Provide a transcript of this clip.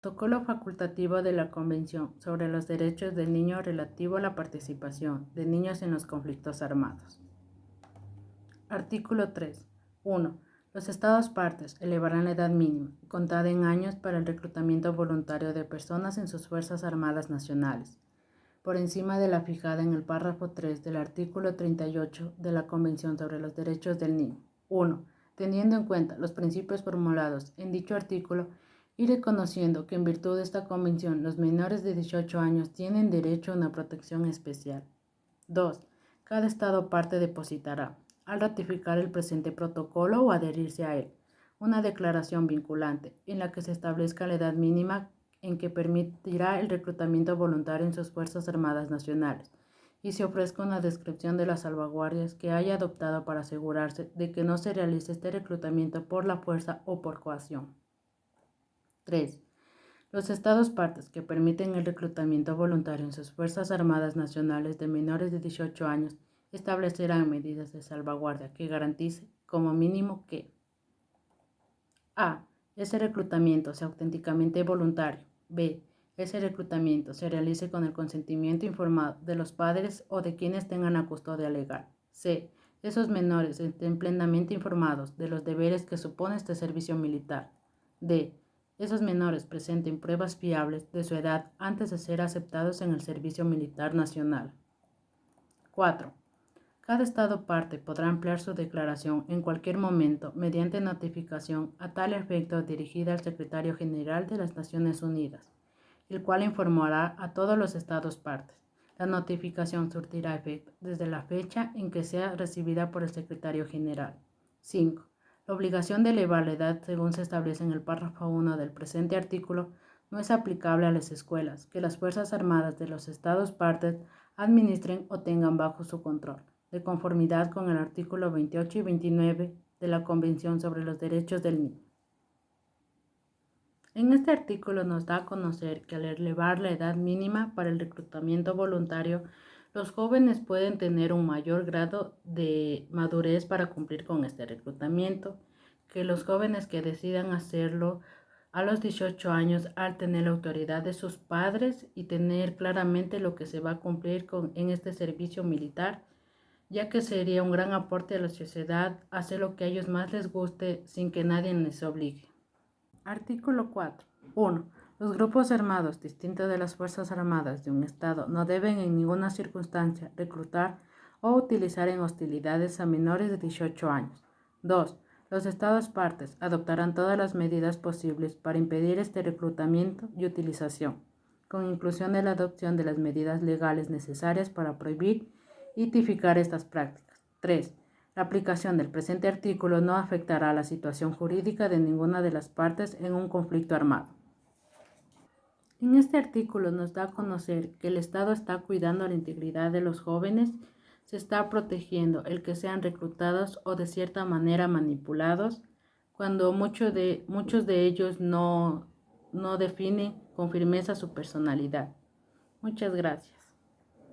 Protocolo facultativo de la Convención sobre los Derechos del Niño relativo a la participación de niños en los conflictos armados. Artículo 3. 1. Los Estados partes elevarán la edad mínima, contada en años, para el reclutamiento voluntario de personas en sus Fuerzas Armadas Nacionales, por encima de la fijada en el párrafo 3 del artículo 38 de la Convención sobre los Derechos del Niño. 1. Teniendo en cuenta los principios formulados en dicho artículo y reconociendo que en virtud de esta convención los menores de 18 años tienen derecho a una protección especial. 2. Cada Estado parte depositará, al ratificar el presente protocolo o adherirse a él, una declaración vinculante en la que se establezca la edad mínima en que permitirá el reclutamiento voluntario en sus Fuerzas Armadas Nacionales y se ofrezca una descripción de las salvaguardias que haya adoptado para asegurarse de que no se realice este reclutamiento por la fuerza o por coacción. 3. Los Estados partes que permiten el reclutamiento voluntario en sus Fuerzas Armadas Nacionales de menores de 18 años establecerán medidas de salvaguardia que garantice, como mínimo, que a. Ese reclutamiento sea auténticamente voluntario. B. Ese reclutamiento se realice con el consentimiento informado de los padres o de quienes tengan la custodia legal. C. Esos menores estén plenamente informados de los deberes que supone este servicio militar. D. Esos menores presenten pruebas fiables de su edad antes de ser aceptados en el servicio militar nacional. 4. Cada Estado parte podrá ampliar su declaración en cualquier momento mediante notificación a tal efecto dirigida al Secretario General de las Naciones Unidas, el cual informará a todos los Estados partes. La notificación surtirá efecto desde la fecha en que sea recibida por el Secretario General. 5. La obligación de elevar la edad, según se establece en el párrafo 1 del presente artículo, no es aplicable a las escuelas que las Fuerzas Armadas de los Estados partes administren o tengan bajo su control, de conformidad con el artículo 28 y 29 de la Convención sobre los Derechos del Niño. En este artículo nos da a conocer que al elevar la edad mínima para el reclutamiento voluntario, los jóvenes pueden tener un mayor grado de madurez para cumplir con este reclutamiento, que los jóvenes que decidan hacerlo a los 18 años, al tener la autoridad de sus padres y tener claramente lo que se va a cumplir en este servicio militar, ya que sería un gran aporte a la sociedad hacer lo que a ellos más les guste sin que nadie les obligue. Artículo 4. 1. Los grupos armados distintos de las Fuerzas Armadas de un Estado no deben en ninguna circunstancia reclutar o utilizar en hostilidades a menores de 18 años. 2. Los Estados partes adoptarán todas las medidas posibles para impedir este reclutamiento y utilización, con inclusión de la adopción de las medidas legales necesarias para prohibir y tipificar estas prácticas. 3. La aplicación del presente artículo no afectará a la situación jurídica de ninguna de las partes en un conflicto armado. En este artículo nos da a conocer que el Estado está cuidando la integridad de los jóvenes, se está protegiendo el que sean reclutados o de cierta manera manipulados, cuando muchos de ellos no definen con firmeza su personalidad. Muchas gracias.